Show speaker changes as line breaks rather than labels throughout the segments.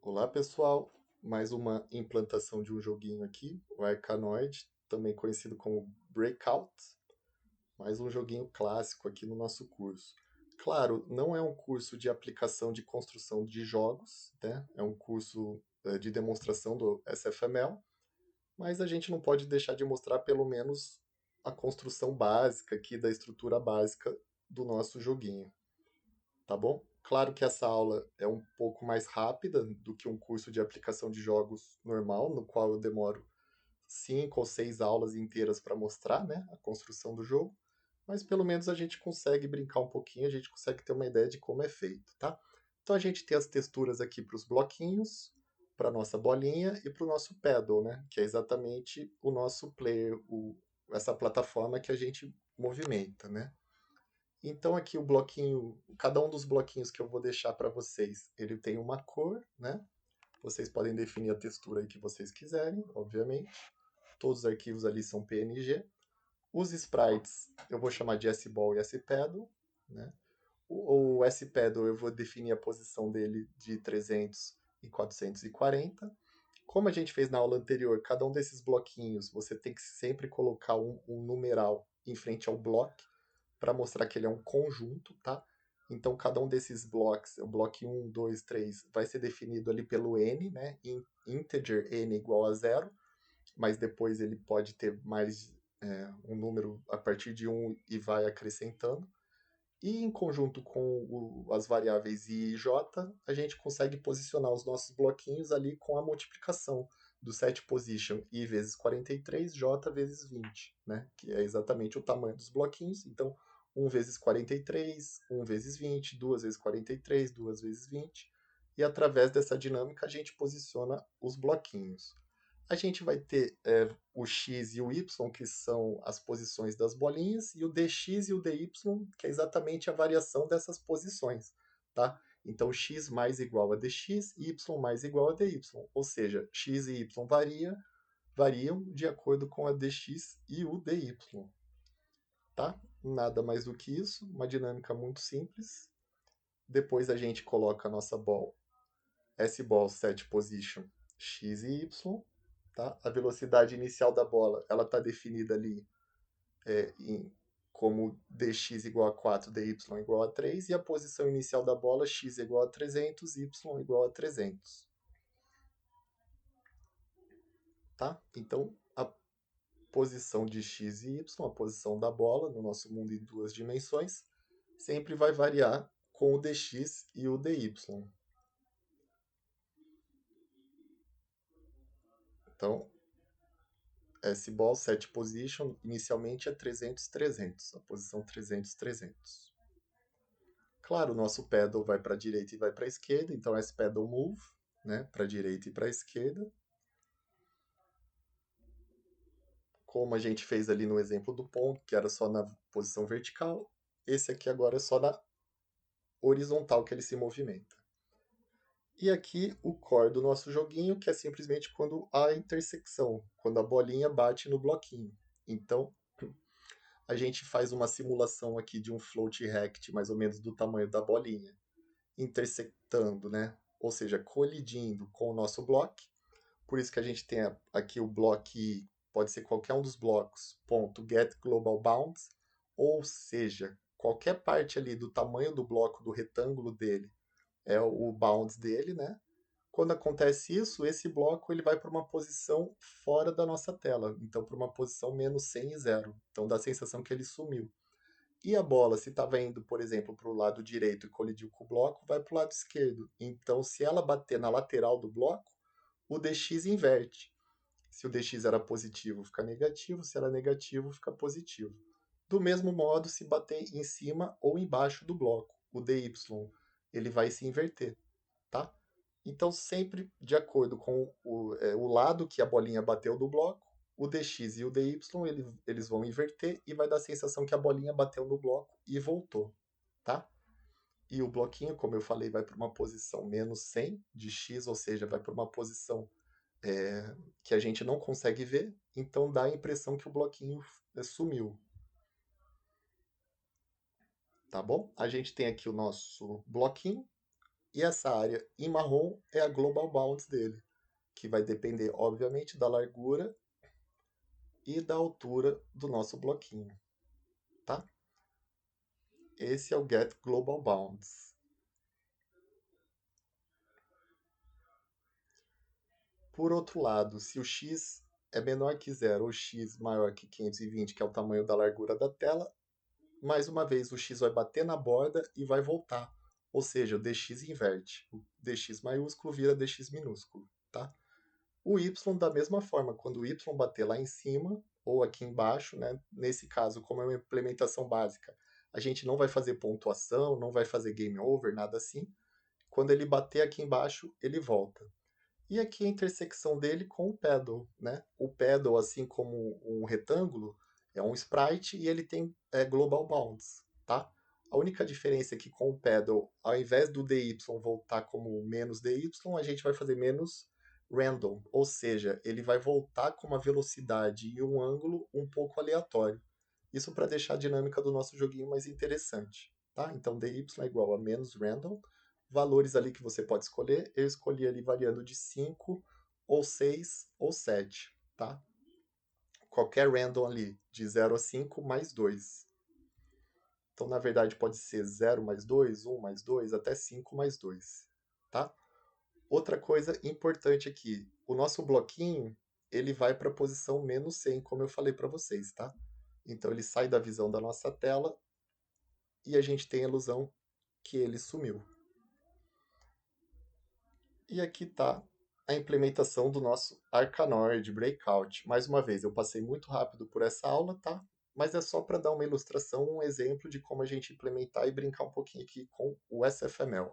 Olá pessoal, mais uma implantação de um joguinho aqui, o Arkanoid, também conhecido como Breakout, mais um joguinho clássico aqui no nosso curso. Claro, não é um curso de aplicação de construção de jogos, né? É um curso de demonstração do SFML, mas a gente não pode deixar de mostrar pelo menos a construção básica aqui da estrutura básica do nosso joguinho, tá bom? Claro que essa aula é um pouco mais rápida do que um curso de aplicação de jogos normal, no qual eu demoro 5 ou 6 aulas inteiras para mostrar, né, a construção do jogo, mas pelo menos a gente consegue brincar um pouquinho, a gente consegue ter uma ideia de como é feito, tá? Então a gente tem as texturas aqui para os bloquinhos, para nossa bolinha e para o nosso paddle, né, que é exatamente o nosso player, essa plataforma que a gente movimenta, né? Então aqui o bloquinho, cada um dos bloquinhos que eu vou deixar para vocês, ele tem uma cor, né? Vocês podem definir a textura aí que vocês quiserem, obviamente. Todos os arquivos ali são PNG. Os sprites eu vou chamar de S-Ball e S-Paddle, né? O S-Paddle eu vou definir a posição dele de 300 e 440. Como a gente fez na aula anterior, cada um desses bloquinhos você tem que sempre colocar um numeral em frente ao bloco para mostrar que ele é um conjunto, tá? Então, cada um desses blocos, o bloco 1, 2, 3, vai ser definido ali pelo n, né? Integer n igual a zero, mas depois ele pode ter mais um número a partir de 1 e vai acrescentando. E em conjunto com as variáveis i e j, a gente consegue posicionar os nossos bloquinhos ali com a multiplicação do set position i vezes 43, j vezes 20, né? Que é exatamente o tamanho dos bloquinhos. Então, 1 vezes 43, 1 vezes 20, 2 vezes 43, 2 vezes 20. E através dessa dinâmica a gente posiciona os bloquinhos. A gente vai ter o x e o y, que são as posições das bolinhas, e o dx e o dy, que é exatamente a variação dessas posições, tá? Então, x mais igual a dx, y mais igual a dy. Ou seja, x e y variam de acordo com a dx e o dy, tá? Nada mais do que isso, uma dinâmica muito simples. Depois a gente coloca a nossa ball, S-ball set position x e y, tá? A velocidade inicial da bola, ela está definida ali como dx igual a 4, dy igual a 3, e a posição inicial da bola, x igual a 300, y igual a 300. Tá? Então, a posição de x e y, a posição da bola, no nosso mundo em duas dimensões, sempre vai variar com o dx e o dy. Então, S-ball set position inicialmente é 300, 300, a posição 300, 300. Claro, o nosso pedal vai para a direita e vai para a esquerda, então esse pedal move, né, para a direita e para a esquerda. Como a gente fez ali no exemplo do ponto, que era só na posição vertical, esse aqui agora é só na horizontal que ele se movimenta. E aqui o core do nosso joguinho, que é simplesmente quando há intersecção, quando a bolinha bate no bloquinho. Então, a gente faz uma simulação aqui de um float rect, mais ou menos do tamanho da bolinha, intersectando, né? Ou seja, colidindo com o nosso bloco. Por isso que a gente tem aqui o bloco, pode ser qualquer um dos blocos, ponto get global bounds, ou seja, qualquer parte ali do tamanho do bloco, do retângulo dele, é o bounds dele, né? Quando acontece isso, esse bloco ele vai para uma posição fora da nossa tela, então para uma posição menos 100 e 0. Então dá a sensação que ele sumiu. E a bola, se estava indo, por exemplo, para o lado direito e colidiu com o bloco, vai para o lado esquerdo. Então, se ela bater na lateral do bloco, o dx inverte. Se o dx era positivo, fica negativo, se era negativo, fica positivo. Do mesmo modo, se bater em cima ou embaixo do bloco, o dy ele vai se inverter, tá? Então, sempre de acordo com o lado que a bolinha bateu do bloco, o dx e o dy eles vão inverter e vai dar a sensação que a bolinha bateu no bloco e voltou, tá? E o bloquinho, como eu falei, vai para uma posição menos 100 de x, ou seja, vai para uma posição que a gente não consegue ver, então dá a impressão que o bloquinho sumiu, tá bom? A gente tem aqui o nosso bloquinho, E essa área em marrom é a global bounds dele, que vai depender, obviamente, da largura e da altura do nosso bloquinho, tá? Esse é o get global bounds. Por outro lado, se o x é menor que zero ou x maior que 520, que é o tamanho da largura da tela, mais uma vez o x vai bater na borda e vai voltar. Ou seja, o dx inverte. O dx maiúsculo vira dx minúsculo, tá? O y da mesma forma, quando o y bater lá em cima ou aqui embaixo, né? Nesse caso, como é uma implementação básica, a gente não vai fazer pontuação, não vai fazer game over, nada assim. Quando ele bater aqui embaixo, ele volta. E aqui a intersecção dele com o pedal, né? O pedal, assim como um retângulo, é um sprite e ele tem global bounds, tá? A única diferença é que com o pedal, ao invés do dy voltar como menos dy, a gente vai fazer menos random, ou seja, ele vai voltar com uma velocidade e um ângulo um pouco aleatório. Isso para deixar a dinâmica do nosso joguinho mais interessante, tá? Então dy é igual a menos random, valores ali que você pode escolher. Eu escolhi ali variando de 5 ou 6 ou 7, tá? Qualquer random ali, de 0 a 5 mais 2. Então, na verdade, pode ser 0 mais 2, 1 mais 2, até 5 mais 2, tá? Outra coisa importante aqui, o nosso bloquinho, ele vai para a posição menos 100, como eu falei para vocês, tá? Então, ele sai da visão da nossa tela e a gente tem a ilusão que ele sumiu. E aqui está a implementação do nosso Arcanoid Breakout. Mais uma vez, eu passei muito rápido por essa aula, tá? Mas é só para dar uma ilustração, um exemplo de como a gente implementar e brincar um pouquinho aqui com o SFML.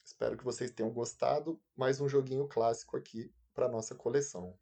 Espero que vocês tenham gostado. Mais um joguinho clássico aqui para nossa coleção.